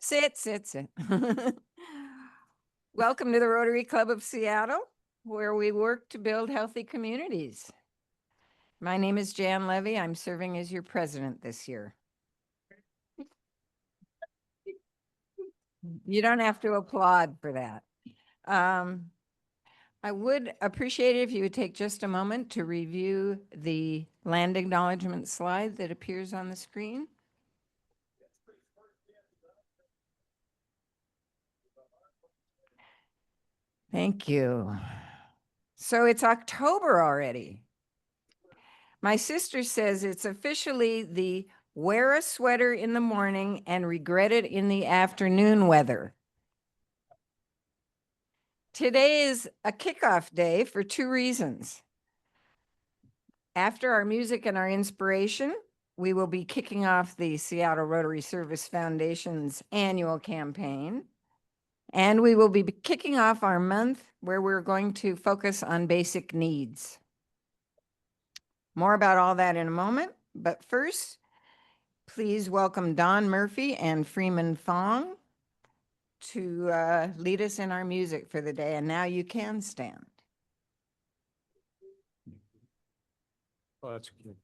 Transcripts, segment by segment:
Sit, sit, sit. Welcome to the Rotary Club of Seattle, where we work to build healthy communities. My name is Jan Levy. I'm serving as your president this year. You don't have to applaud for that. I would appreciate it if you would take just a moment to review the land acknowledgement slide that appears on the screen. Thank you. So it's October already. My sister says it's officially the wear a sweater in the morning and regret it in the afternoon weather. Today is a kickoff day for two reasons. After our music and our inspiration, we will be kicking off the Seattle Rotary Service Foundation's annual campaign. And we will be kicking off our month where we're going to focus on basic needs. More about all that in a moment, but first, please welcome Don Murphy and Freeman Fong to lead us in our music for the day. And now you can stand. Oh, that's good.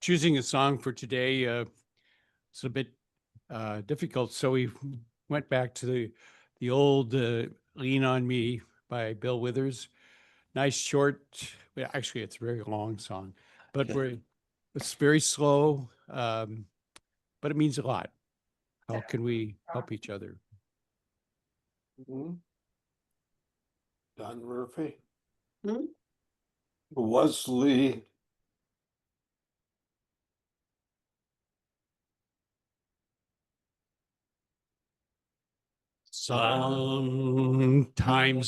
Choosing a song for today, it's a bit difficult. So we went back to the old Lean on Me by Bill Withers. Nice short, well, actually it's a very long song, but it's very slow, but it means a lot. How can we help each other? Don Murphy. Wesley. Sometimes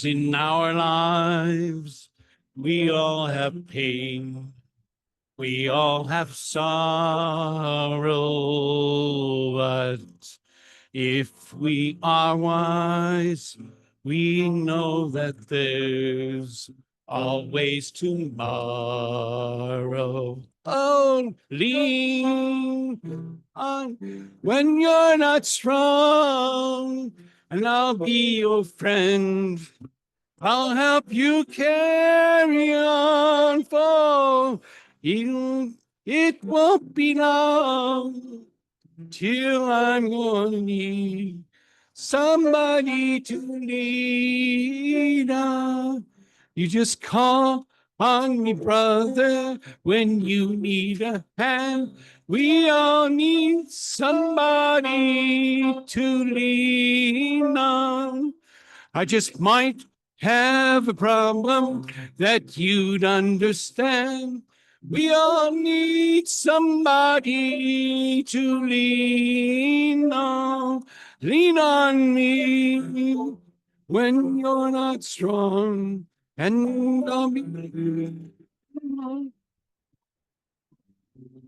in our lives, we all have pain. We all have sorrow, but if we are wise, we know that there's always tomorrow. Oh, lean on when you're not strong, and I'll be your friend. I'll help you carry on, for it won't be long till I'm gonna need somebody to lean on. You just call on me, brother, when you need a hand. We all need somebody to lean on. I just might have a problem that you'd understand. We all need somebody to lean on. Lean on me when you're not strong, and I'll be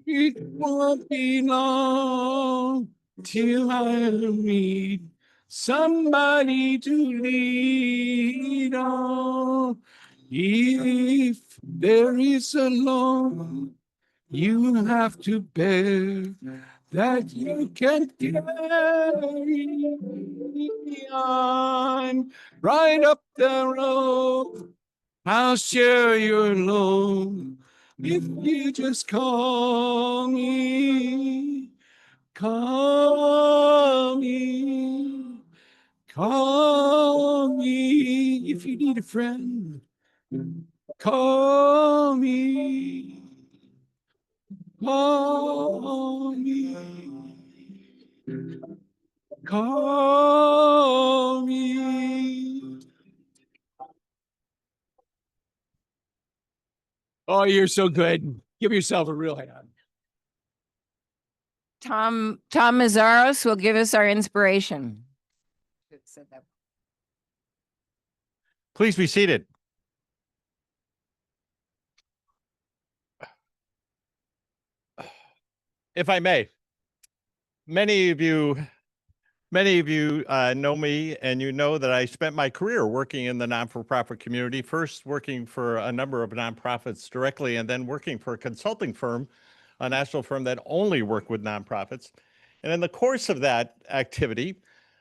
it won't be long till I meet somebody to lean on. If there is a load you have to bear, that you can carry on right up the road. I'll share your load if you just call me, call me, call me if you need a friend. Call me, call me, call me. Oh, you're so good. Give yourself a real hand. Tom Mazzaros will give us our inspiration. Please be seated. If I may, many of you know me, and you know that I spent my career working in the non-for-profit community, first working for a number of nonprofits directly, and then working for a consulting firm, a national firm that only worked with nonprofits. And in the course of that activity,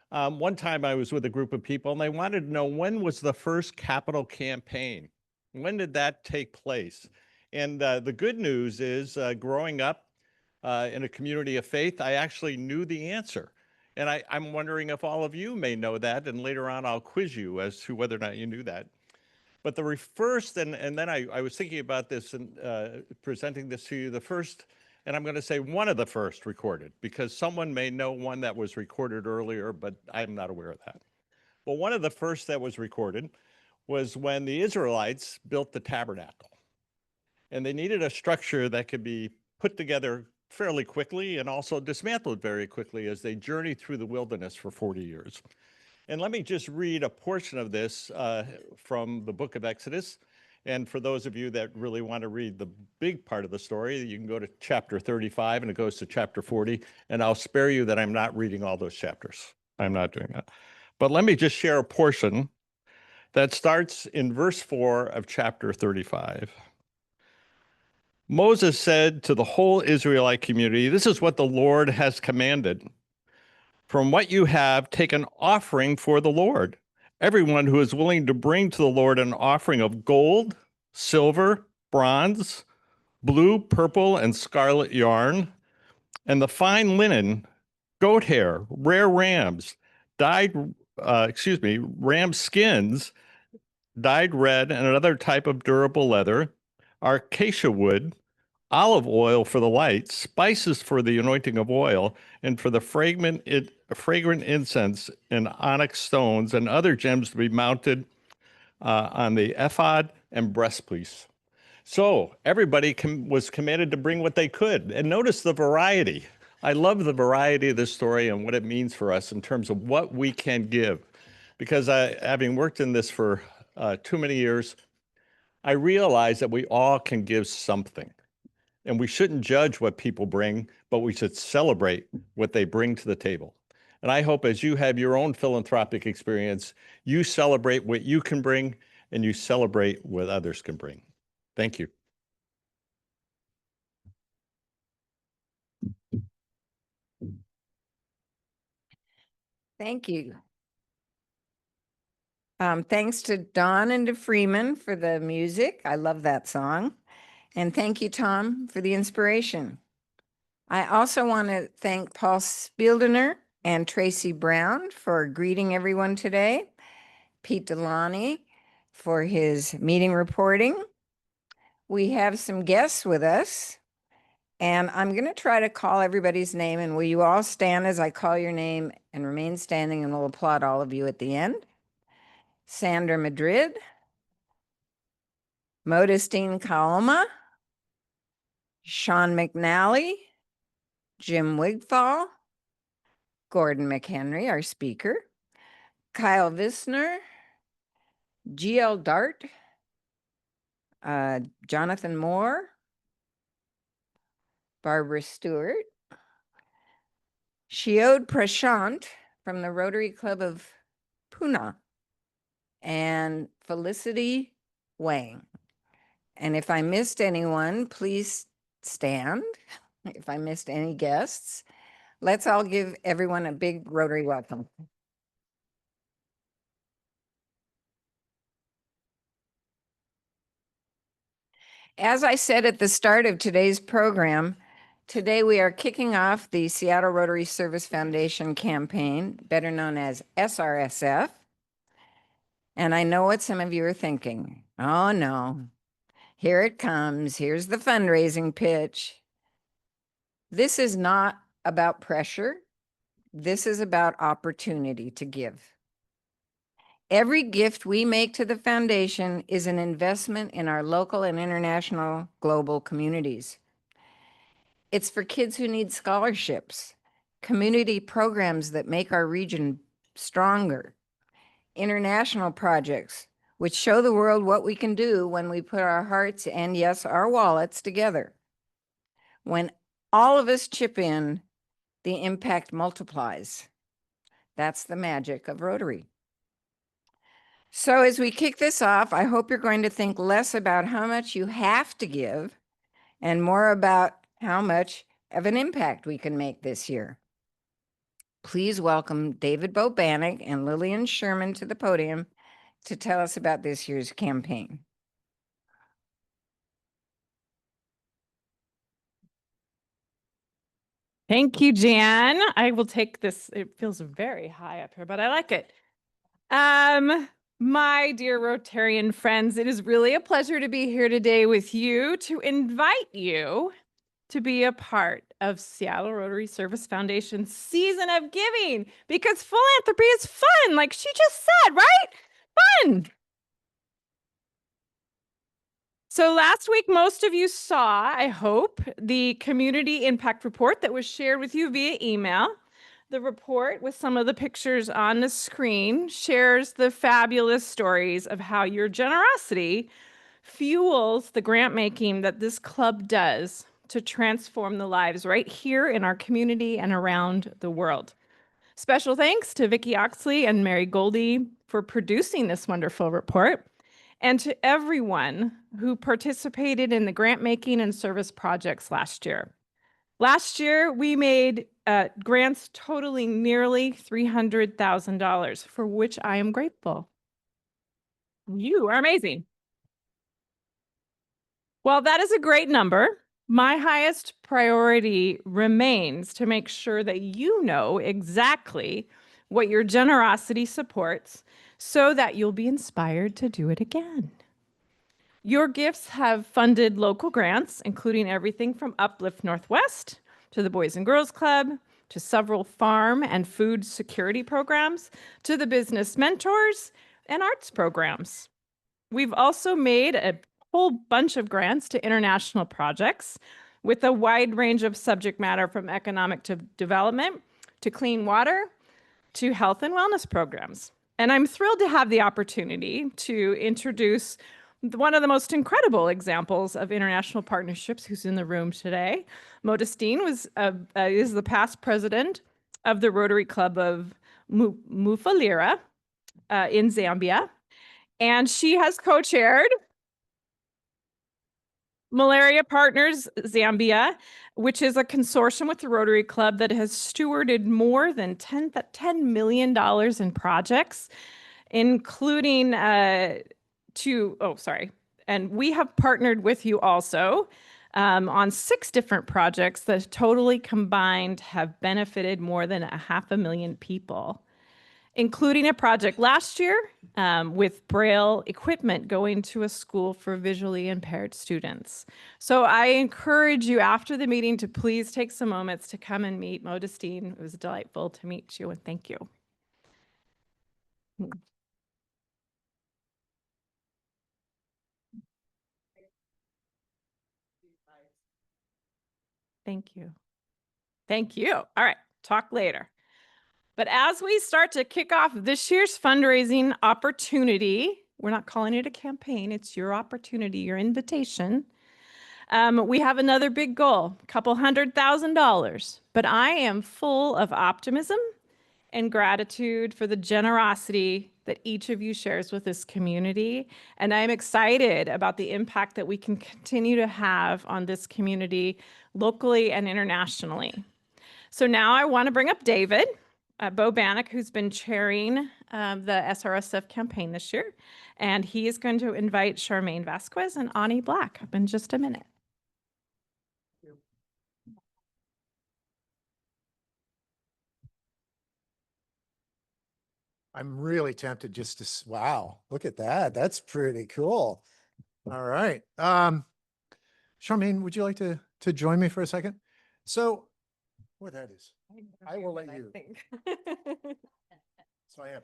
one time I was with a group of people and they wanted to know, when was the first capital campaign? When did that take place? And the good news is, growing up in a community of faith, I actually knew the answer. And I'm wondering if all of you may know that, and later on I'll quiz you as to whether or not you knew that. But the first, and then I was thinking about this and presenting this to you, the first, and I'm going to say one of the first recorded, because someone may know one that was recorded earlier, but I'm not aware of that. Well, one of the first that was recorded was when the Israelites built the tabernacle. And they needed a structure that could be put together fairly quickly and also dismantled very quickly as they journeyed through the wilderness for 40 years. And let me just read a portion of this from the book of Exodus. And for those of you that really want to read the big part of the story, you can go to chapter 35 and it goes to chapter 40. And I'll spare you that I'm not reading all those chapters. I'm not doing that. But let me just share a portion that starts in verse 4 of chapter 35. Moses said to the whole Israelite community, "This is what the Lord has commanded. From what you have, take an offering for the Lord. Everyone who is willing to bring to the Lord an offering of gold, silver, bronze, blue, purple, and scarlet yarn, and the fine linen, goat hair, rare rams, ram skins, dyed red, and another type of durable leather, acacia wood, olive oil for the light, spices for the anointing of oil, and for the fragrant incense, and onyx stones and other gems to be mounted on the ephod and breastpiece." So everybody was commanded to bring what they could. And notice the variety. I love the variety of this story and what it means for us in terms of what we can give. Because having worked in this for too many years, I realize that we all can give something. And we shouldn't judge what people bring, but we should celebrate what they bring to the table. And I hope as you have your own philanthropic experience, you celebrate what you can bring and you celebrate what others can bring. Thank you. Thank you. Thanks to Don and to Freeman for the music. I love that song. And thank you, Tom, for the inspiration. I also want to thank Paul Spieldener and Tracy Brown for greeting everyone today, Pete Delaney for his meeting reporting. We have some guests with us, and I'm going to try to call everybody's name, and will you all stand as I call your name and remain standing, and we'll applaud all of you at the end. Sandra Madrid, Modestine Kalma, Sean McNally, Jim Wigfall, Gordon McHenry, our speaker, Kyle Vissner, GL Dart, Jonathan Moore, Barbara Stewart, Shiod Prashant from the Rotary Club of Pune, and Felicity Wang. And if I missed anyone, please stand. If I missed any guests. Let's all give everyone a big Rotary welcome. As I said at the start of today's program, today we are kicking off the Seattle Rotary Service Foundation campaign, better known as SRSF. And I know what some of you are thinking. Oh no, here it comes. Here's the fundraising pitch. This is not about pressure. This is about opportunity to give. Every gift we make to the foundation is an investment in our local and international global communities. It's for kids who need scholarships, community programs that make our region stronger, international projects which show the world what we can do when we put our hearts and, yes, our wallets together. When all of us chip in, the impact multiplies. That's the magic of Rotary. So as we kick this off, I hope you're going to think less about how much you have to give and more about how much of an impact we can make this year. Please welcome David Bobanek and Lillian Sherman to the podium to tell us about this year's campaign. Thank you, Jan. I will take this. It feels very high up here, but I like it. My dear Rotarian friends, it is really a pleasure to be here today with you to invite you to be a part of Seattle Rotary Service Foundation's Season of Giving, because philanthropy is fun, like she just said, right? Fun. So last week, most of you saw, I hope, the community impact report that was shared with you via email. The report, with some of the pictures on the screen, shares the fabulous stories of how your generosity fuels the grant making that this club does to transform the lives right here in our community and around the world. Special thanks to Vicki Oxley and Mary Goldie for producing this wonderful report, and to everyone who participated in the grant making and service projects last year. Last year, we made grants totaling nearly $300,000, for which I am grateful. You are amazing. While that is a great number, my highest priority remains to make sure that you know exactly what your generosity supports so that you'll be inspired to do it again. Your gifts have funded local grants, including everything from Uplift Northwest to the Boys and Girls Club, to several farm and food security programs, to the business mentors and arts programs. We've also made a whole bunch of grants to international projects with a wide range of subject matter, from economic development to clean water to health and wellness programs. And I'm thrilled to have the opportunity to introduce one of the most incredible examples of international partnerships, who's in the room today. Modestine is the past president of the Rotary Club of Mufulira in Zambia. And she has co-chaired Malaria Partners Zambia, which is a consortium with the Rotary Club that has stewarded more than $10 million in projects, including and we have partnered with you also on 6 different projects that totally combined have benefited more than 500,000 people, including a project last year with Braille equipment going to a school for visually impaired students. So I encourage you after the meeting to please take some moments to come and meet Modestine. It was delightful to meet you, and thank you. Thank you. Thank you. All right, talk later. But as we start to kick off this year's fundraising opportunity, we're not calling it a campaign, it's your opportunity, your invitation. We have another big goal, a couple $100,000, but I am full of optimism and gratitude for the generosity that each of you shares with this community. And I'm excited about the impact that we can continue to have on this community locally and internationally. So now I want to bring up David Bo Bannock, who's been chairing the SRSF campaign this year. And he is going to invite Charmaine Vasquez and Ani Black up in just a minute. I'm really tempted just to, wow, look at that. That's pretty cool. All right. Charmaine, would you like to join me for a second? So, what that is? I will let you. So I am.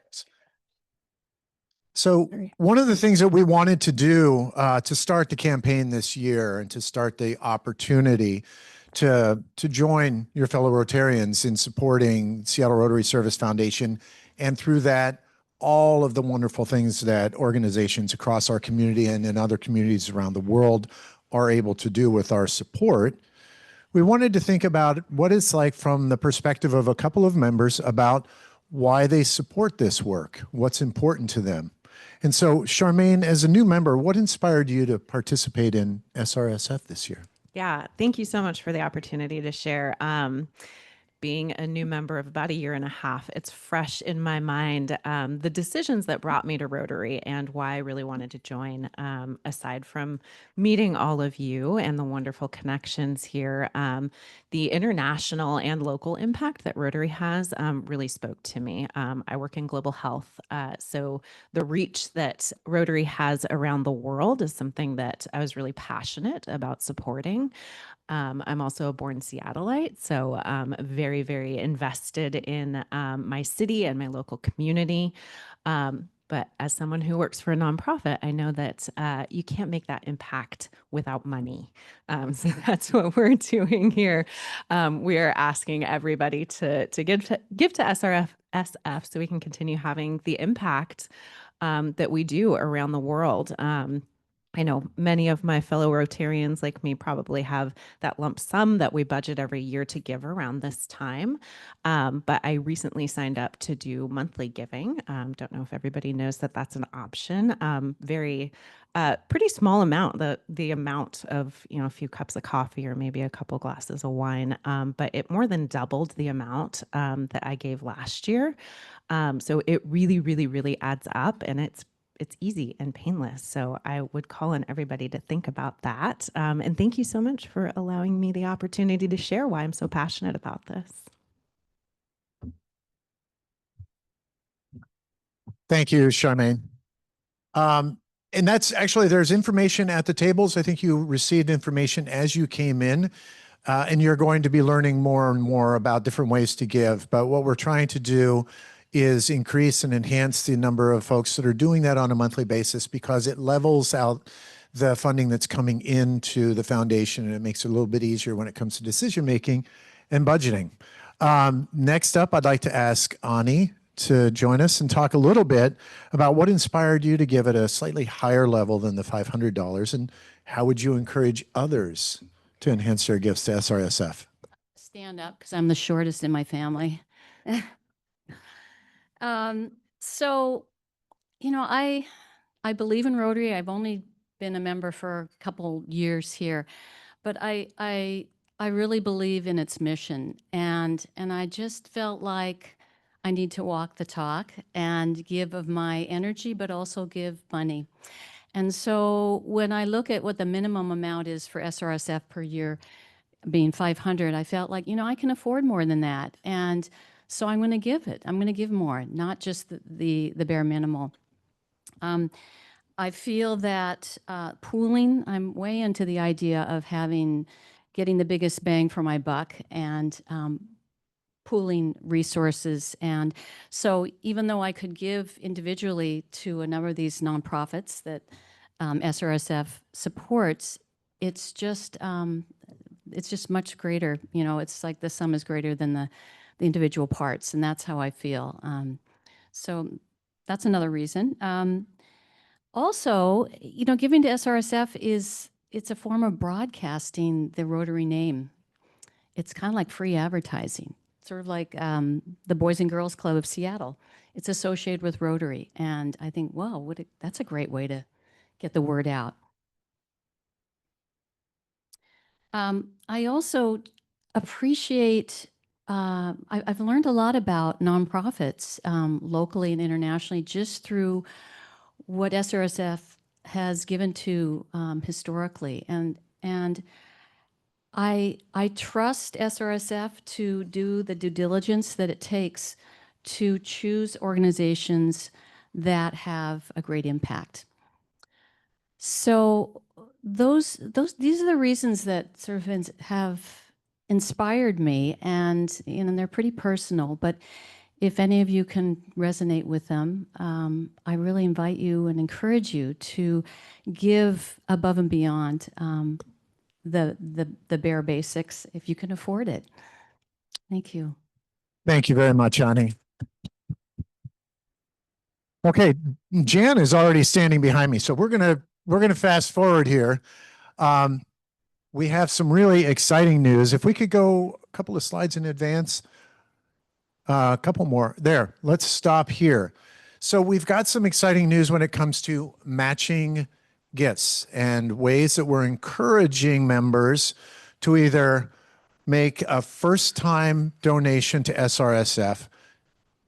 So one of the things that we wanted to do to start the campaign this year and to start the opportunity to join your fellow Rotarians in supporting Seattle Rotary Service Foundation, and through that, all of the wonderful things that organizations across our community and in other communities around the world are able to do with our support. We wanted to think about what it's like from the perspective of a couple of members about why they support this work, what's important to them. And so, Charmaine, as a new member, what inspired you to participate in SRSF this year? Yeah, thank you so much for the opportunity to share. Being a new member of about a year and a half, it's fresh in my mind. The decisions that brought me to Rotary and why I really wanted to join, aside from meeting all of you and the wonderful connections here, the international and local impact that Rotary has really spoke to me. I work in global health, so the reach that Rotary has around the world is something that I was really passionate about supporting. I'm also a born Seattleite, so very, very invested in my city and my local community. But as someone who works for a nonprofit, I know that you can't make that impact without money. So that's what we're doing here. We are asking everybody to give to SRSF so we can continue having the impact that we do around the world. I know many of my fellow Rotarians like me probably have that lump sum that we budget every year to give around this time. But I recently signed up to do monthly giving. Don't know if everybody knows that that's an option. Pretty small amount, the amount of, a few cups of coffee or maybe a couple glasses of wine. But it more than doubled the amount that I gave last year. So it really, really, really adds up, and it's easy and painless. So I would call on everybody to think about that. And thank you so much for allowing me the opportunity to share why I'm so passionate about this. Thank you, Charmaine. And that's actually, there's information at the tables. I think you received information as you came in, and you're going to be learning more and more about different ways to give. But what we're trying to do is increase and enhance the number of folks that are doing that on a monthly basis, because it levels out the funding that's coming into the foundation, and it makes it a little bit easier when it comes to decision making and budgeting. Next up, I'd like to ask Ani to join us and talk a little bit about what inspired you to give at a slightly higher level than the $500, and how would you encourage others to enhance their gifts to SRSF? Stand up because I'm the shortest in my family. So, I believe in Rotary. I've only been a member for a couple years here, but I really believe in its mission, and I just felt like I need to walk the talk and give of my energy, but also give money. And so when I look at what the minimum amount is for SRSF per year, being 500, I felt like, I can afford more than that. And so I'm going to give it. I'm going to give more, not just the bare minimal. I feel that pooling, I'm way into the idea of getting the biggest bang for my buck and pooling resources. And so even though I could give individually to a number of these nonprofits that SRSF supports, it's just much greater. It's like the sum is greater than the individual parts, and that's how I feel. So that's another reason. Also, giving to SRSF it's a form of broadcasting the Rotary name. It's kind of like free advertising, sort of like the Boys and Girls Club of Seattle. It's associated with Rotary, and I think, wow, that's a great way to get the word out. I also appreciate I've learned a lot about nonprofits locally and internationally just through what SRSF has given to historically, and I trust SRSF to do the due diligence that it takes to choose organizations that have a great impact. So these are the reasons that sort of have inspired me, and they're pretty personal, but if any of you can resonate with them, I really invite you and encourage you to give above and beyond the bare basics if you can afford it. Thank you. Thank you very much, Ani. Okay, Jan is already standing behind me, so we're gonna fast forward here. We have some really exciting news. If we could go a couple of slides in advance, a couple more there. Let's stop here. So we've got some exciting news when it comes to matching gifts and ways that we're encouraging members to either make a first-time donation to SRSF,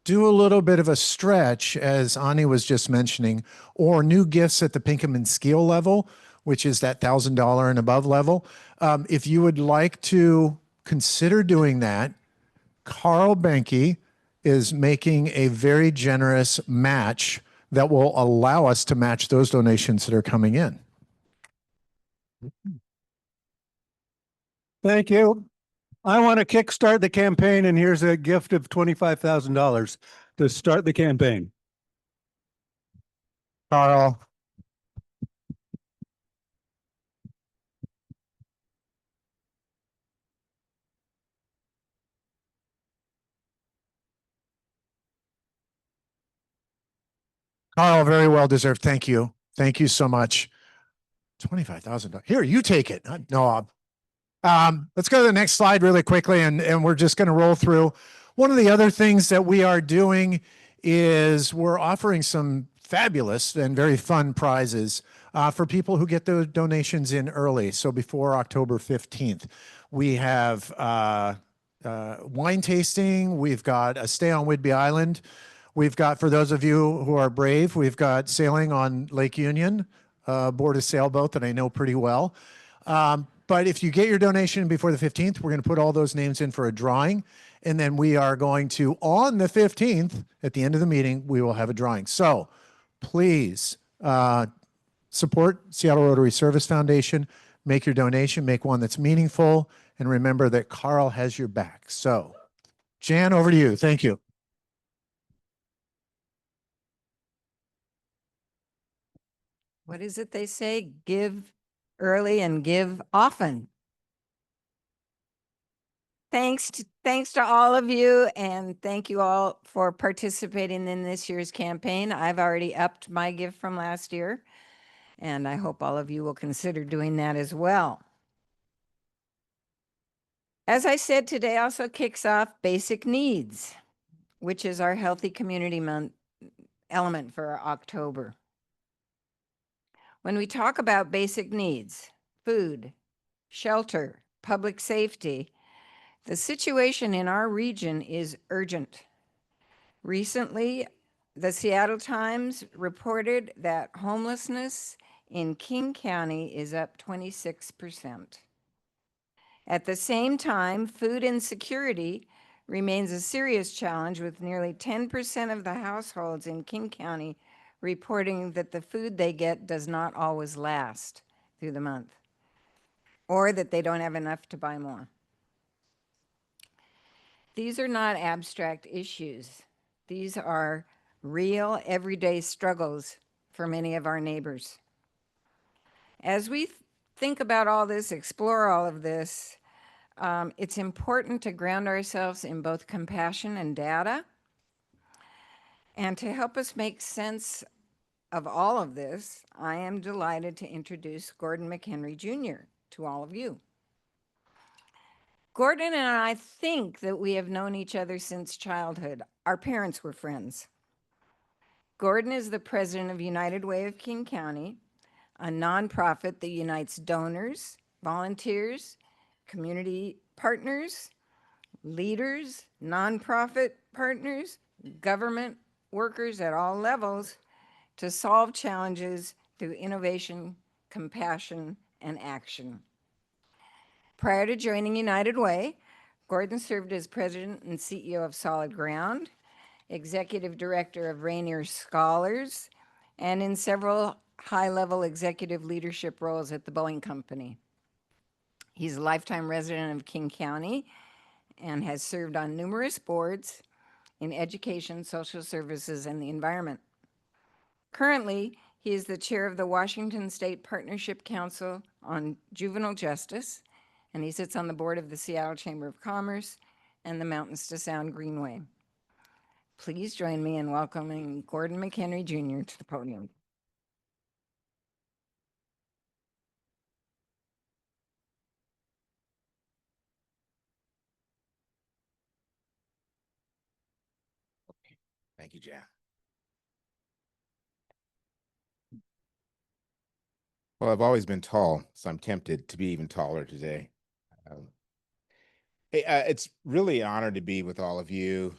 do a little bit of a stretch, as Ani was just mentioning, or new gifts at the Pinkham and Skeel level, which is that $1,000 and above level. If you would like to consider doing that, Carl Benke is making a very generous match that will allow us to match those donations that are coming in. Thank you. I want to kickstart the campaign, and here's a gift of $25,000 to start the campaign. Carl. Carl, very well deserved. Thank you. Thank you so much. $25,000. Here, you take it. No, let's go to the next slide really quickly, and we're just going to roll through. One of the other things that we are doing is we're offering some fabulous and very fun prizes for people who get those donations in early. So before October 15th, we have wine tasting. We've got a stay on Whidbey Island. We've got, for those of you who are brave, we've got sailing on Lake Union aboard a sailboat that I know pretty well. But if you get your donation before the 15th, we're going to put all those names in for a drawing. And then we are going to, on the 15th, at the end of the meeting, we will have a drawing. So please support Seattle Rotary Service Foundation. Make your donation, make one that's meaningful. And remember that Carl has your back. So Jan, over to you. Thank you. What is it they say? Give early and give often. Thanks to all of you, and thank you all for participating in this year's campaign. I've already upped my gift from last year, and I hope all of you will consider doing that as well. As I said, today also kicks off Basic Needs, which is our Healthy Community Month element for October. When we talk about basic needs, food, shelter, public safety, the situation in our region is urgent. Recently, the Seattle Times reported that homelessness in King County is up 26%. At the same time, food insecurity remains a serious challenge, with nearly 10% of the households in King County reporting that the food they get does not always last through the month, or that they don't have enough to buy more. These are not abstract issues. These are real, everyday struggles for many of our neighbors. As we think about all this, explore all of this, it's important to ground ourselves in both compassion and data. And to help us make sense of all of this, I am delighted to introduce Gordon McHenry Jr. to all of you. Gordon and I think that we have known each other since childhood. Our parents were friends. Gordon is the president of United Way of King County, a nonprofit that unites donors, volunteers, community partners, leaders, nonprofit partners, government workers at all levels to solve challenges through innovation, compassion, and action. Prior to joining United Way, Gordon served as president and CEO of Solid Ground, executive director of Rainier Scholars, and in several high-level executive leadership roles at the Boeing Company. He's a lifetime resident of King County and has served on numerous boards in education, social services, and the environment. Currently, he is the chair of the Washington State Partnership Council on Juvenile Justice, and he sits on the board of the Seattle Chamber of Commerce and the Mountains to Sound Greenway. Please join me in welcoming Gordon McHenry Jr. to the podium. Thank you, Jan. Well, I've always been tall, so I'm tempted to be even taller today. Hey, it's really an honor to be with all of you.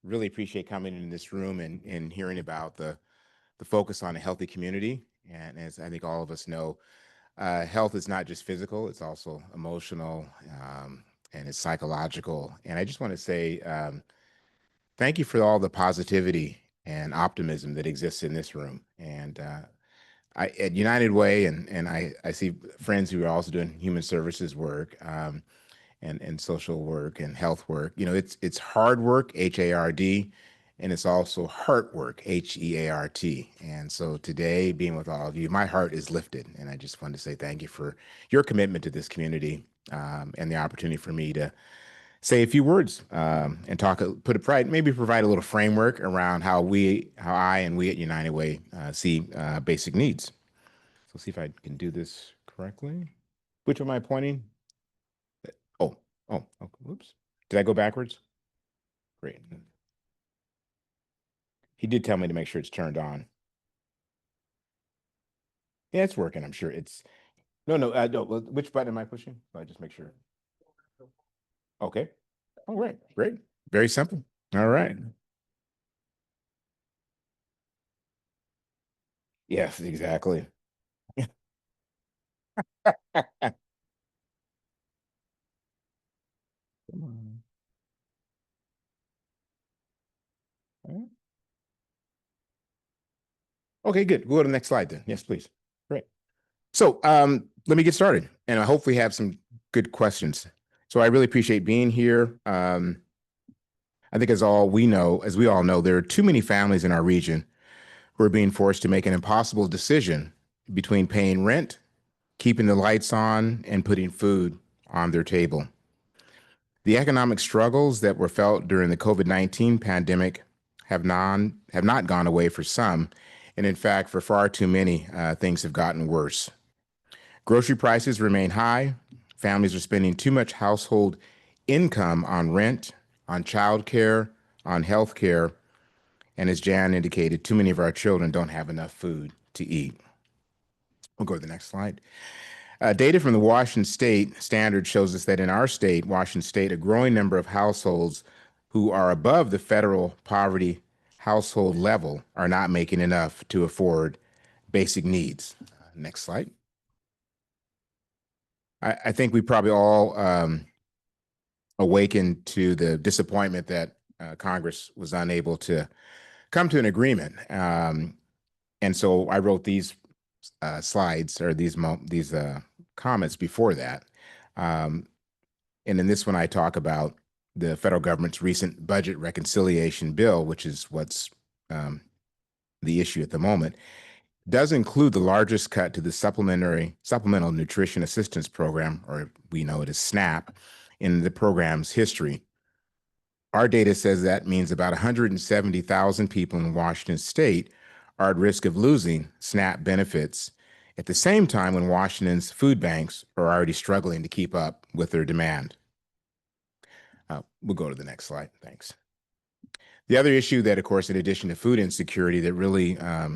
Really appreciate coming in this room and hearing about the focus on a healthy community. And as I think all of us know, health is not just physical, it's also emotional, and it's psychological. And I just want to say thank you for all the positivity and optimism that exists in this room. And at United Way, and I see friends who are also doing human services work, and social work and health work. You know, it's hard work, HARD, and it's also heart work, HEART. And so today, being with all of you, my heart is lifted, and I just want to say thank you for your commitment to this community, and the opportunity for me to say a few words, and maybe provide a little framework around how I and we at United Way see basic needs. So let's see if I can do this correctly. Which am I pointing? Oh, whoops. Did I go backwards? Great. He did tell me to make sure it's turned on. Yeah, it's working, I'm sure. No, which button am I pushing? I just make sure. Okay. All right, great. Very simple. All right. Yes, exactly. Come on. All right. Okay, good. We'll go to the next slide then. Yes, please. Great. So let me get started, and I hopefully have some good questions. So I really appreciate being here. I think as we all know, there are too many families in our region who are being forced to make an impossible decision between paying rent, keeping the lights on, and putting food on their table. The economic struggles that were felt during the COVID-19 pandemic have not gone away for some, and in fact, for far too many, things have gotten worse. Grocery prices remain high. Families are spending too much household income on rent, on childcare, on health care, and as Jan indicated, too many of our children don't have enough food to eat. We'll go to the next slide. Data from the Washington State Standard shows us that in our state, Washington State, a growing number of households who are above the federal poverty household level are not making enough to afford basic needs. Next slide. I think we probably all awakened to the disappointment that Congress was unable to come to an agreement. And so I wrote these slides or these comments before that. And in this one, I talk about the federal government's recent budget reconciliation bill, which is what's the issue at the moment, does include the largest cut to the Supplemental Nutrition Assistance Program, or we know it as SNAP, in the program's history. Our data says that means about 170,000 people in Washington State are at risk of losing SNAP benefits at the same time when Washington's food banks are already struggling to keep up with their demand. We'll go to the next slide. Thanks. The other issue that, of course, in addition to food insecurity that really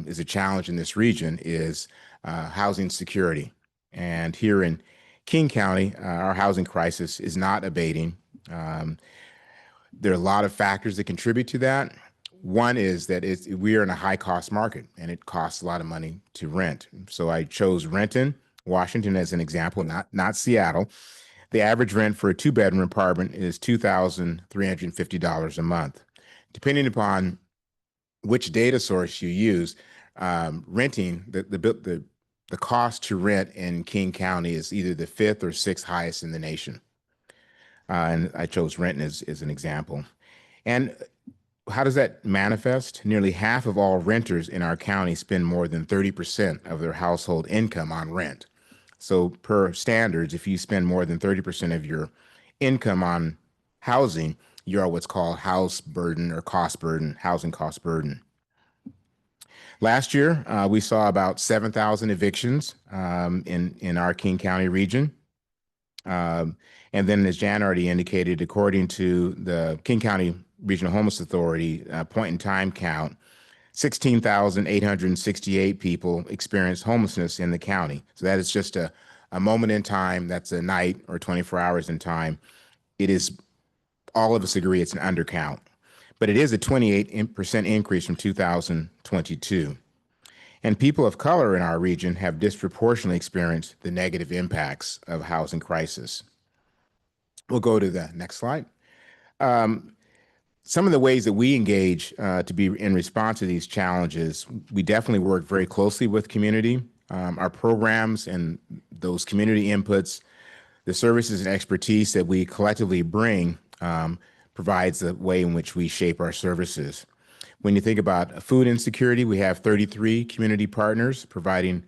is a challenge in this region is housing security. And here in King County, our housing crisis is not abating. There are a lot of factors that contribute to that. One is that we are in a high cost market and it costs a lot of money to rent. So I chose Renton, Washington as an example, not Seattle. The average rent for a 2-bedroom apartment is $2,350 a month. Depending upon which data source you use, renting, the cost to rent in King County is either the 5th or 6th highest in the nation. And I chose Renton as an example. And how does that manifest? Nearly half of all renters in our county spend more than 30% of their household income on rent. So per standards, if you spend more than 30% of your income on housing, you're what's called house burden or cost burden, housing cost burden. Last year, we saw about 7,000 evictions in our King County region. And then, as Jan already indicated, according to the King County Regional Homeless Authority point in time count, 16,868 people experienced homelessness in the county. So that is just a moment in time. That's a night or 24 hours in time. It is, all of us agree, it's an undercount, but it is a 28% increase from 2022. And people of color in our region have disproportionately experienced the negative impacts of housing crisis. We'll go to the next slide. Some of the ways that we engage to be in response to these challenges, we definitely work very closely with community. Our programs and those community inputs, the services and expertise that we collectively bring provides the way in which we shape our services. When you think about food insecurity, we have 33 community partners providing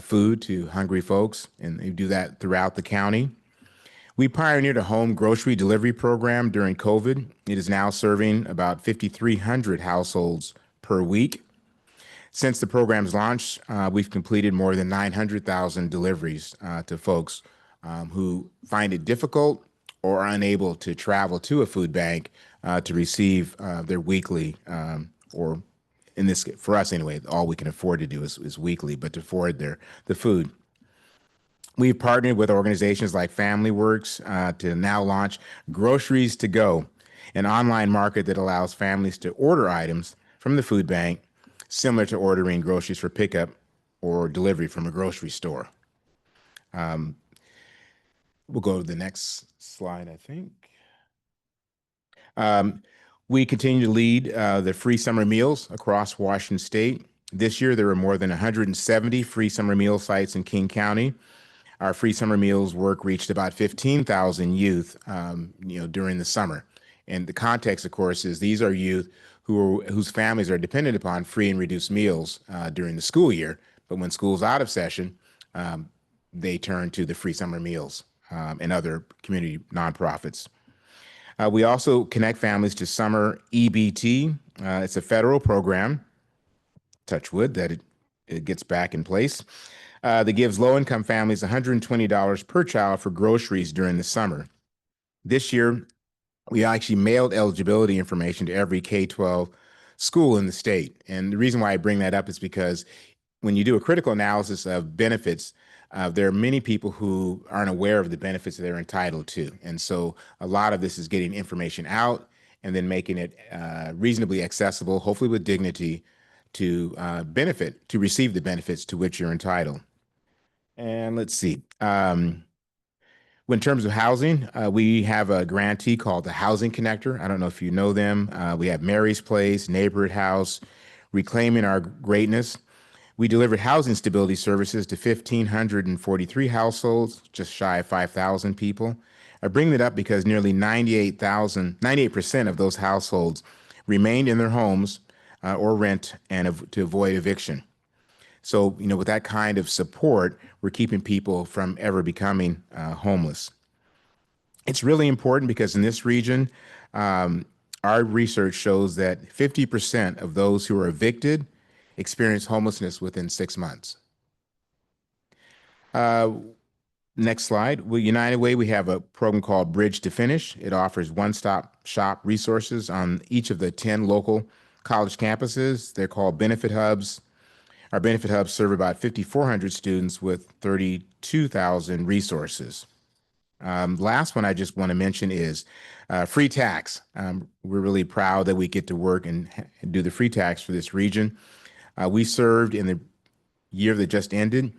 food to hungry folks, and they do that throughout the county. We pioneered a home grocery delivery program during COVID. It is now serving about 5,300 households per week. Since the program's launch, we've completed more than 900,000 deliveries to folks who find it difficult or are unable to travel to a food bank to receive their weekly, or in this, for us anyway, all we can afford to do is weekly, but to afford the food. We've partnered with organizations like Family Works to now launch Groceries to Go, an online market that allows families to order items from the food bank, similar to ordering groceries for pickup or delivery from a grocery store. We'll go to the next slide, I think. We continue to lead the free summer meals across Washington State. This year, there were more than 170 free summer meal sites in King County. Our free summer meals work reached about 15,000 youth, during the summer. And the context, of course, is these are youth whose families are dependent upon free and reduced meals during the school year. But when school's out of session, they turn to the free summer meals and other community nonprofits. We also connect families to Summer EBT. It's a federal program, touch wood, that it gets back in place, that gives low-income families $120 per child for groceries during the summer. This year, we actually mailed eligibility information to every K-12 school in the state. And the reason why I bring that up is because when you do a critical analysis of benefits, there are many people who aren't aware of the benefits that they're entitled to. And so a lot of this is getting information out and then making it reasonably accessible, hopefully with dignity, to receive the benefits to which you're entitled. And let's see. In terms of housing, we have a grantee called the Housing Connector. I don't know if you know them. We have Mary's Place, Neighborhood House, Reclaiming Our Greatness. We delivered housing stability services to 1,543 households, just shy of 5,000 people. I bring that up because nearly 98% of those households remained in their homes or rent and to avoid eviction. So, with that kind of support, we're keeping people from ever becoming homeless. It's really important because in this region, our research shows that 50% of those who are evicted experience homelessness within 6 months. Next slide. With United Way, we have a program called Bridge to Finish. It offers one-stop shop resources on each of the 10 local college campuses. They're called Benefit Hubs. Our Benefit Hubs serve about 5,400 students with 32,000 resources. Last one I just want to mention is free tax. We're really proud that we get to work and do the free tax for this region. We served in the year that just ended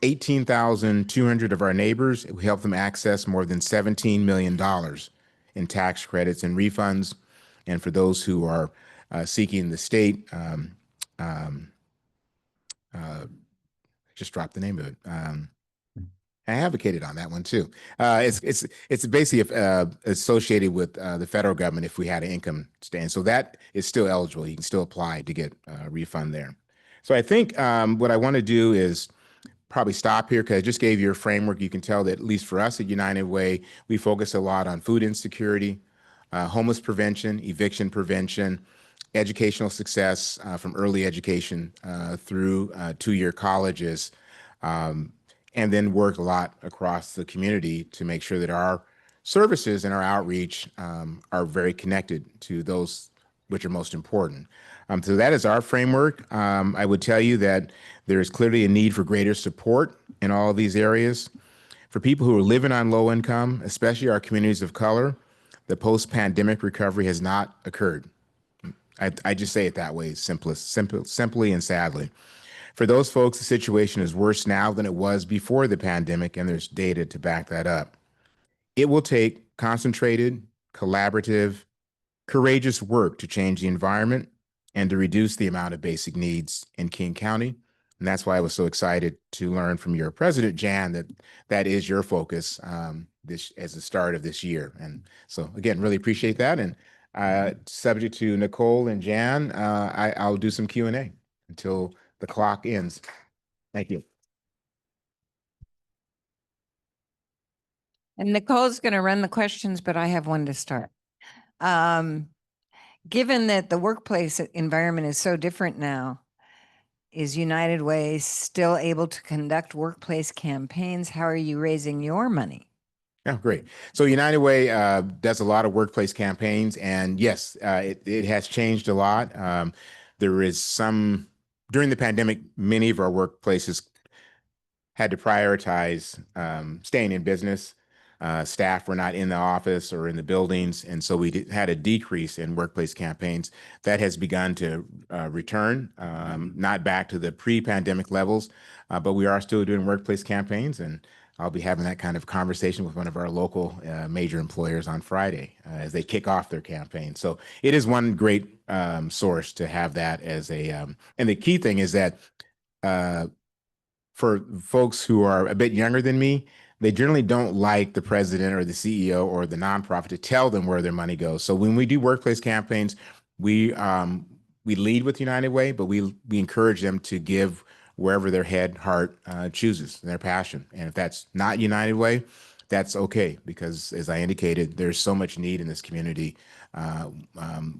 18,200 of our neighbors. We helped them access more than $17 million in tax credits and refunds. And for those who are seeking the state, just dropped the name of it. I advocated on that one too. It's basically associated with the federal government if we had an income stand. So that is still eligible. You can still apply to get a refund there. So I think what I want to do is probably stop here because I just gave you a framework. You can tell that at least for us at United Way, we focus a lot on food insecurity, homeless prevention, eviction prevention, educational success from early education through two-year colleges, and then work a lot across the community to make sure that our services and our outreach are very connected to those which are most important. So that is our framework. I would tell you that there is clearly a need for greater support in all of these areas. For people who are living on low income, especially our communities of color, the post-pandemic recovery has not occurred. I just say it that way, simply and sadly. For those folks, the situation is worse now than it was before the pandemic, and there's data to back that up. It will take concentrated, collaborative, courageous work to change the environment and to reduce the amount of basic needs in King County. And that's why I was so excited to learn from your president, Jan, that that is your focus this as the start of this year. And so again, really appreciate that. And subject to Nicole and Jan, I'll do some Q&A until the clock ends. Thank you. And Nicole's going to run the questions, but I have one to start. Given that the workplace environment is so different now, is United Way still able to conduct workplace campaigns? How are you raising your money? Oh, great. So United Way does a lot of workplace campaigns, and yes, it has changed a lot. There is some, during the pandemic, many of our workplaces had to prioritize staying in business. Staff were not in the office or in the buildings, and so we had a decrease in workplace campaigns. That has begun to return, not back to the pre-pandemic levels, but we are still doing workplace campaigns, and I'll be having that kind of conversation with one of our local major employers on Friday as they kick off their campaign. So it is one great source to have that as a, and the key thing is that for folks who are a bit younger than me, they generally don't like the president or the CEO or the nonprofit to tell them where their money goes. So when we do workplace campaigns, we lead with United Way, but we encourage them to give wherever their head, heart chooses, their passion. And if that's not United Way, that's okay, because as I indicated, there's so much need in this community.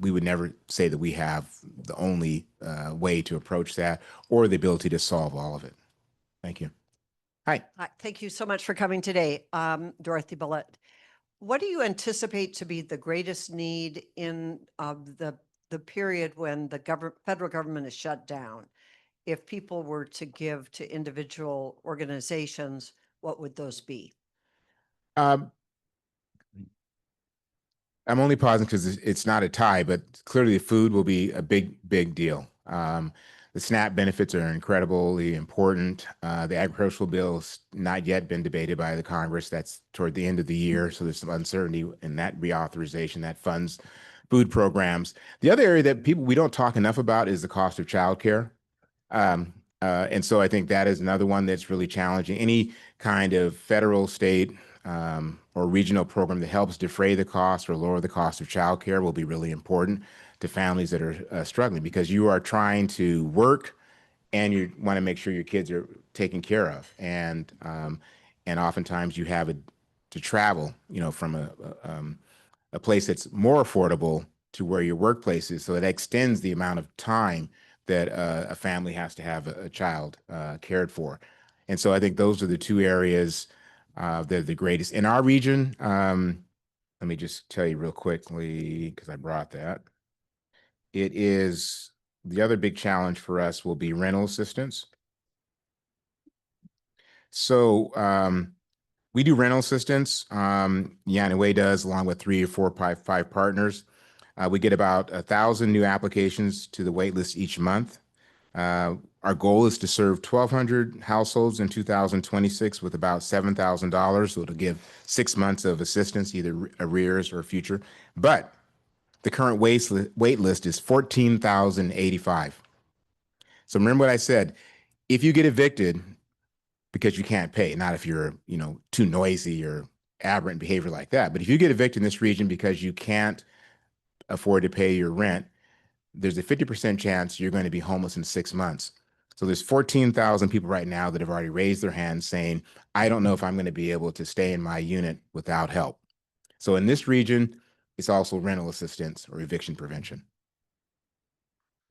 We would never say that we have the only way to approach that or the ability to solve all of it. Thank you. Hi. Hi, thank you so much for coming today. Dorothy Billett. What do you anticipate to be the greatest need in the period when the federal government is shut down? If people were to give to individual organizations, what would those be? I'm only pausing because it's not a tie, but clearly the food will be a big deal. The SNAP benefits are incredibly important. The agricultural bill has not yet been debated by the Congress. That's toward the end of the year, so there's some uncertainty in that reauthorization that funds food programs. The other area that we don't talk enough about is the cost of childcare. And so I think that is another one that's really challenging. Any kind of federal, state, or regional program that helps defray the cost or lower the cost of childcare will be really important to families that are struggling, because you are trying to work and you want to make sure your kids are taken care of. And oftentimes you have to travel, from a place that's more affordable to where your workplace is. So it extends the amount of time that a family has to have a child cared for. And so I think those are the two areas that are the greatest. In our region, let me just tell you real quickly, because I brought that. It is, the other big challenge for us will be rental assistance. So We do rental assistance. United Way does, along with 3 or 4, 5 partners. We get about 1,000 new applications to the wait list each month. Our goal is to serve 1,200 households in 2026 with about $7,000. So it'll give 6 months of assistance, either arrears or future. But the current wait list is 14,085. So remember what I said, if you get evicted because you can't pay, not if you're, too noisy or aberrant behavior like that, but if you get evicted in this region because you can't afford to pay your rent, there's a 50% chance you're going to be homeless in 6 months. So there's 14,000 people right now that have already raised their hands saying, I don't know if I'm going to be able to stay in my unit without help. So in this region, it's also rental assistance or eviction prevention.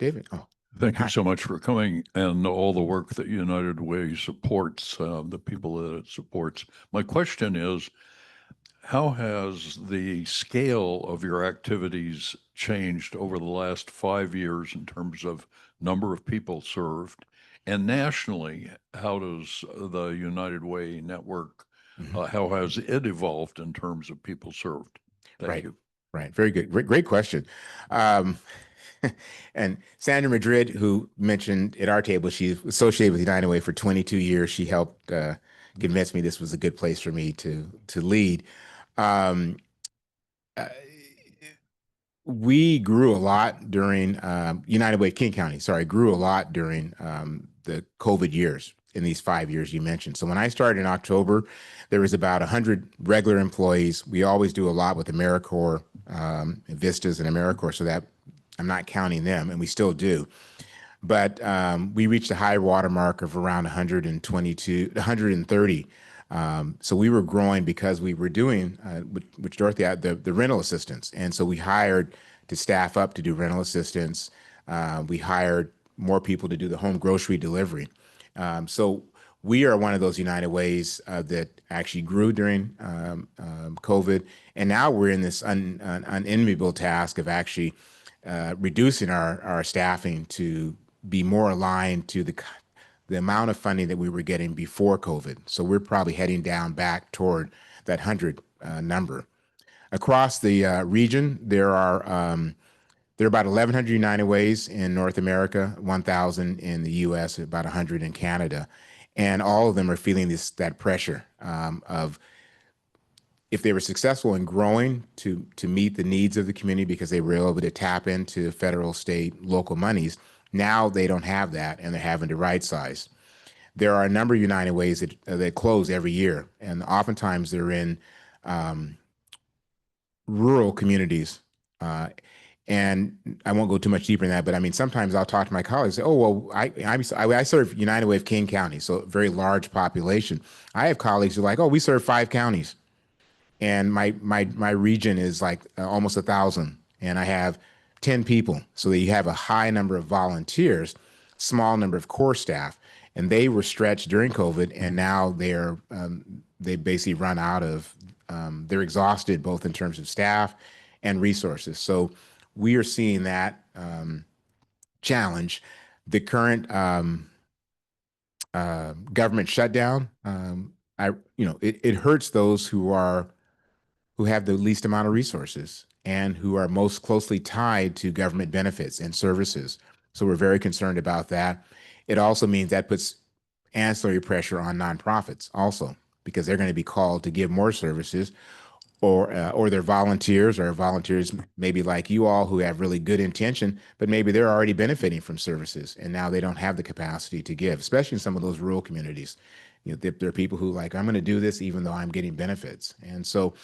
David? Oh, Thank Hi. you so much for coming and all the work that United Way supports, the people that it supports. My question is, how has the scale of your activities changed over the last 5 years in terms of number of people served? And nationally, how does the United Way network, how has it evolved in terms of people served? Thank Right. you. Right. Very good. Great question. And Sandra Madrid, who mentioned at our table, she's associated with United Way for 22 years. She helped convince me this was a good place for me to lead. We grew a lot during United Way King County. Sorry, grew a lot during the COVID years in these 5 years you mentioned. So when I started in October, there was about 100 regular employees. We always do a lot with AmeriCorps, Vistas and AmeriCorps, so that I'm not counting them, and we still do. But we reached a high water mark of around 130. So we were growing because we were doing, which Dorothy had, the rental assistance. And so we hired to staff up to do rental assistance. We hired more people to do the home grocery delivery. So we are one of those United Ways that actually grew during COVID. And now we're in this unenviable task of actually reducing our staffing to be more aligned to the amount of funding that we were getting before COVID. So we're probably heading down back toward that 100 number. Across the region, there are about 1,100 United Ways in North America, 1,000 in the U.S., about 100 in Canada, and all of them are feeling that pressure of, if they were successful in growing to meet the needs of the community because they were able to tap into federal, state, local monies, now they don't have that and they're having to right size. There are a number of United Ways that close every year, and oftentimes they're in rural communities. And I won't go too much deeper in that, but I mean, sometimes I'll talk to my colleagues, say, oh, well, I serve United Way of King County, so a very large population. I have colleagues who are like, oh, we serve 5 counties. And my region is like almost 1,000, and I have 10 people. So that you have a high number of volunteers, small number of core staff, and they were stretched during COVID, and now they basically run out of, they're exhausted both in terms of staff and resources. So we are seeing that challenge. The current government shutdown, it hurts those who have the least amount of resources and who are most closely tied to government benefits and services. So we're very concerned about that. It also means that puts ancillary pressure on nonprofits also, because they're going to be called to give more services, or they're volunteers, or volunteers maybe like you all who have really good intention, but maybe they're already benefiting from services and now they don't have the capacity to give, especially in some of those rural communities. There are people who like, I'm going to do this even though I'm getting benefits. And so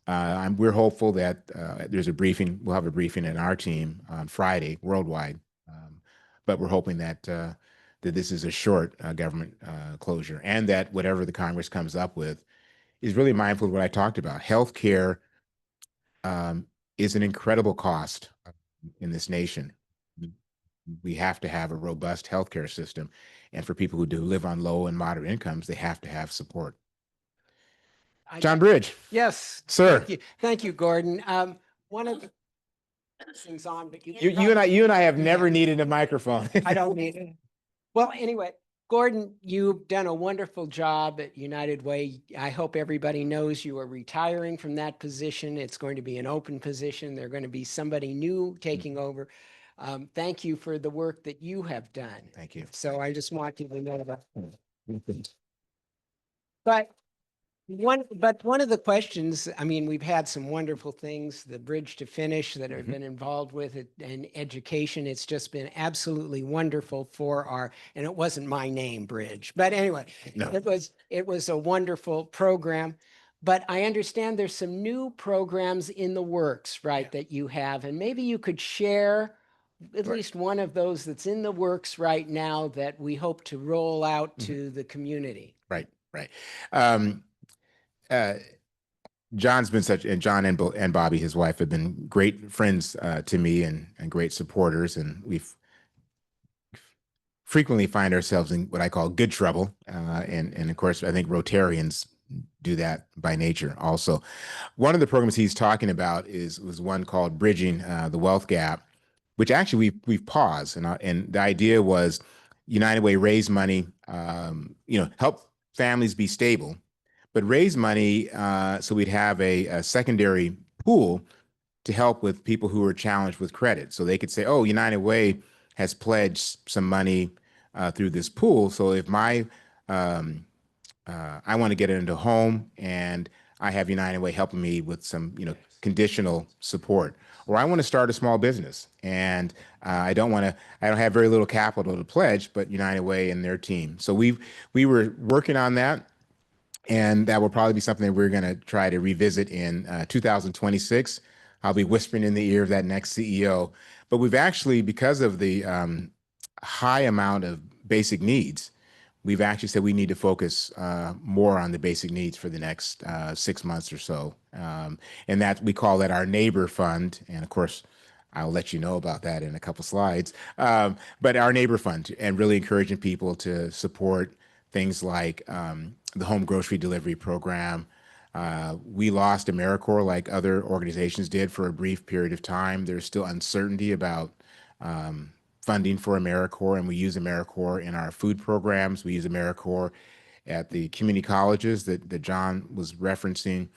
we're hopeful that there's a briefing. We'll have a briefing in our team on Friday worldwide, but we're hoping that this is a short government closure, and that whatever the Congress comes up with is really mindful of what I talked about. Healthcare is an incredible cost in this nation. We have to have a robust healthcare system, and for people who do live on low and moderate incomes, they have to have support. John Bridge. Yes. Sir. Thank you, Gordon. One of the things on, but You and I have never needed a microphone. I don't need it. Well, anyway, Gordon, you've done a wonderful job at United Way. I hope everybody knows you are retiring from that position. It's going to be an open position. There's going to be somebody new taking over. Thank you for the work that you have done. Thank you. So I just want you to know that. But one of the questions, I mean, we've had some wonderful things, the Bridge to Finish that I've been involved with it, and education. It's just been absolutely wonderful for our, and it wasn't my name, Bridge, but anyway, No. it was a wonderful program. But I understand there's some new programs in the works, right, that you have, and maybe you could share at least one of those that's in the works right now that we hope to roll out to the community. Right, right. John's been such, and John and Bobby, his wife, have been great friends to me and great supporters, and we've frequently find ourselves in what I call good trouble, and of course I think Rotarians do that by nature. Also, one of the programs he's talking about was one called Bridging the Wealth Gap, which actually we've paused, and the idea was United Way raise money, help families be stable, but raise money so we'd have a secondary pool to help with people who are challenged with credit. So they could say, oh, United Way has pledged some money through this pool. So if I want to get into a home and I have United Way helping me with some, conditional support, or I want to start a small business and I don't have very little capital to pledge, but United Way and their team. So we were working on that. And that will probably be something that we're going to try to revisit in 2026. I'll be whispering in the ear of that next CEO. But we've actually, because of the high amount of basic needs, we've actually said we need to focus more on the basic needs for the next 6 months or so. And that we call that our neighbor fund. And of course, I'll let you know about that in a couple slides. But our neighbor fund, and really encouraging people to support things like the home grocery delivery program. We lost AmeriCorps like other organizations did for a brief period of time. There's still uncertainty about funding for AmeriCorps, and we use AmeriCorps in our food programs. We use AmeriCorps at the community colleges that John was referencing.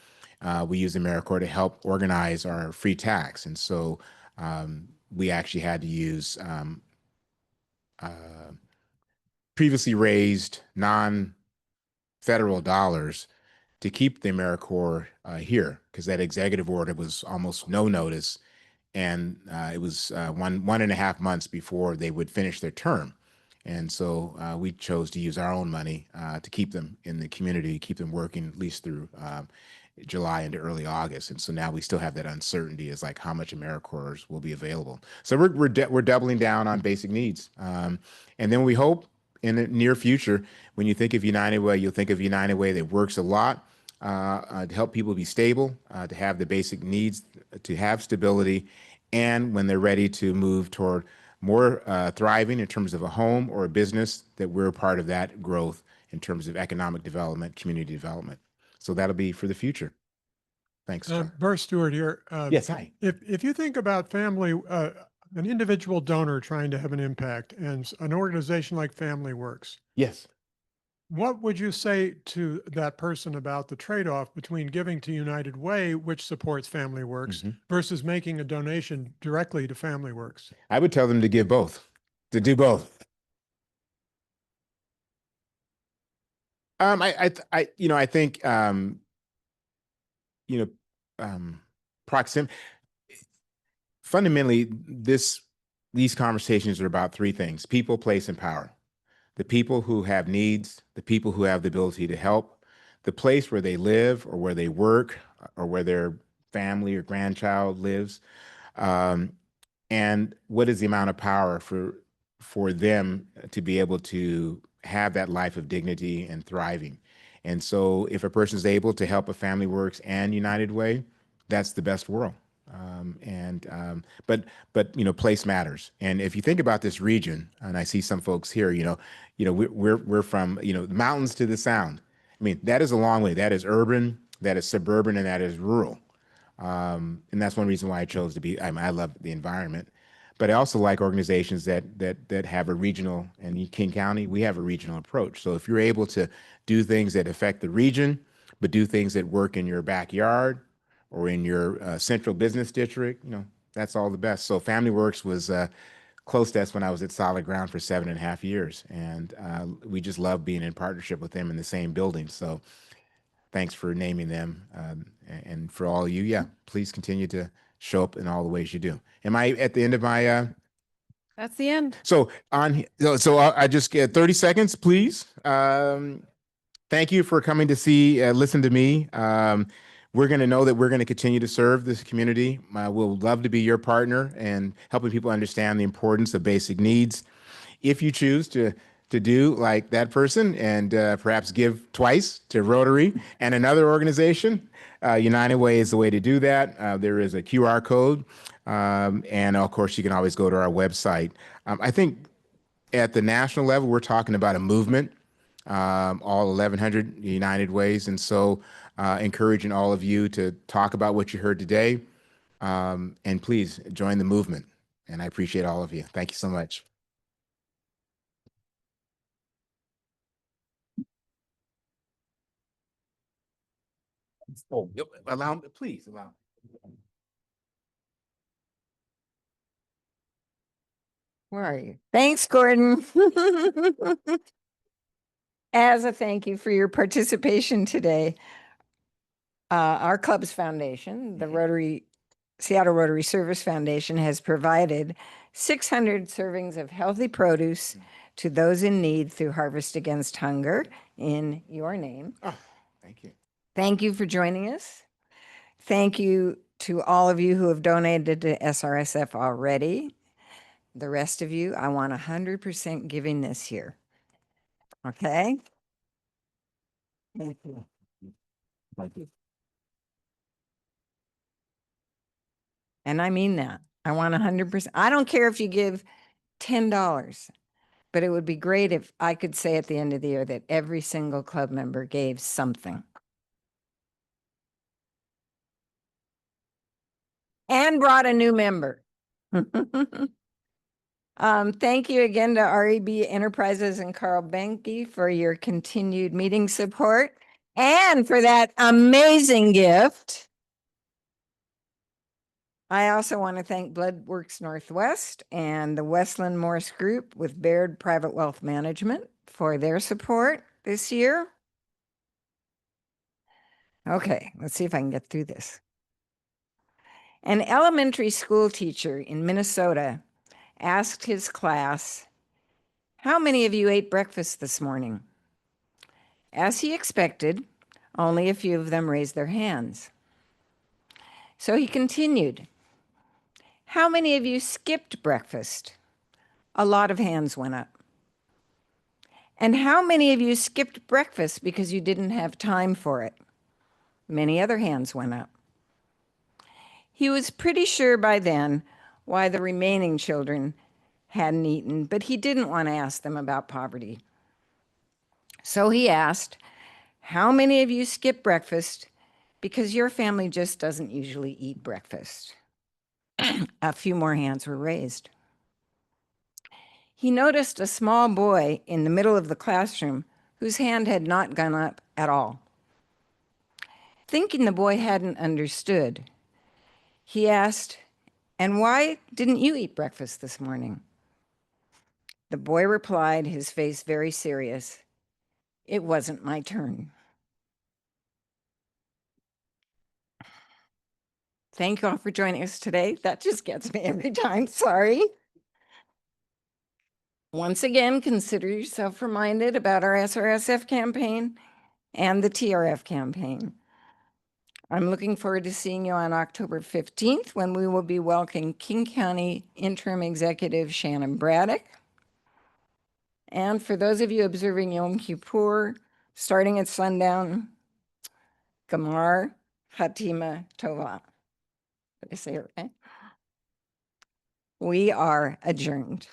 We use AmeriCorps to help organize our free tax. And so we actually had to use previously raised non-federal dollars to keep the AmeriCorps here, because that executive order was almost no notice, and it was 1.5 months before they would finish their term. And so we chose to use our own money to keep them in the community, keep them working at least through July into early August. And so now we still have that uncertainty as like how much AmeriCorps will be available. So we're doubling down on basic needs. And then we hope in the near future, when you think of United Way, you'll think of United Way that works a lot to help people be stable, to have the basic needs, to have stability, and when they're ready to move toward more thriving in terms of a home or a business, that we're a part of that growth in terms of economic development, community development. So that'll be for the future. Thanks. John. Bert Stewart here. Yes, hi. If you think about family, an individual donor trying to have an impact and an organization like Family Works, Yes. what would you say to that person about the trade-off between giving to United Way, which supports Family Works, versus making a donation directly to Family Works? I would tell them to give both, to do both. I think proximity. Fundamentally, these conversations are about three things: people, place, and power. The people who have needs, the people who have the ability to help, the place where they live or where they work or where their family or grandchild lives, and what is the amount of power for them to be able to have that life of dignity and thriving. And so if a person is able to help a Family Works and United Way, that's the best world. But place matters. And if you think about this region, and I see some folks here, we're from the mountains to the sound. I mean, that is a long way. That is urban, that is suburban, and that is rural. And that's one reason why I chose to be. I love the environment, But I also like organizations that have a regional, and in King County, we have a regional approach. So if you're able to do things that affect the region, but do things that work in your backyard or in your central business district, that's all the best. So Family Works was close to us when I was at Solid Ground for 7.5 years. And we just love being in partnership with them in the same building. So thanks for naming them. And for all of you, yeah, please continue to show up in all the ways you do. Am I at the end of my, That's the end. so I just get 30 seconds, please. Thank you for coming to listen to me. We're going to know that we're going to continue to serve this community. We'll love to be your partner and helping people understand the importance of basic needs. If you choose to do like that person and perhaps give twice to Rotary and another organization, United Way is the way to do that. There is a QR code. And of course, you can always go to our website. I think at the national level, we're talking about a movement, all 1,100 United Ways. And so encouraging all of you to talk about what you heard today. And please join the movement. And I appreciate all of you. Thank you so much. Oh, allow me, please allow me. Where are you? Thanks, Gordon. As a thank you for your participation today, our club's foundation, the Seattle Rotary Service Foundation, has provided 600 servings of healthy produce to those in need through Harvest Against Hunger in your name. Oh, thank you. Thank you for joining us. Thank you to all of you who have donated to SRSF already. The rest of you, I want 100% giving this year. Okay? Thank you. Thank you. And I mean that. I want 100%. I don't care if you give $10, but it would be great if I could say at the end of the year that every single club member gave something. And brought a new member. Thank you again to REB Enterprises and Carl Benke for your continued meeting support and for that amazing gift. I also want to thank Bloodworks Northwest and the Westland Morse Group with Baird Private Wealth Management for their support this year. Okay, let's see if I can get through this. An elementary school teacher in Minnesota asked his class, "How many of you ate breakfast this morning?" As he expected, only a few of them raised their hands. So he continued, "How many of you skipped breakfast?" A lot of hands went up. "And how many of you skipped breakfast because you didn't have time for it?" Many other hands went up. He was pretty sure by then why the remaining children hadn't eaten, but he didn't want to ask them about poverty. So he asked, "How many of you skip breakfast because your family just doesn't usually eat breakfast?" A few more hands were raised. He noticed a small boy in the middle of the classroom whose hand had not gone up at all. Thinking the boy hadn't understood, he asked, "And why didn't you eat breakfast this morning?" The boy replied, his face very serious, "It wasn't my turn." Thank you all for joining us today. That just gets me every time, sorry. Once again, consider yourself reminded about our SRSF campaign and the TRF campaign. I'm looking forward to seeing you on October 15th when we will be welcoming King County Interim Executive Shannon Braddock. And for those of you observing Yom Kippur, starting at sundown, Gamar Hatima Tova. Did I say it right? We are adjourned.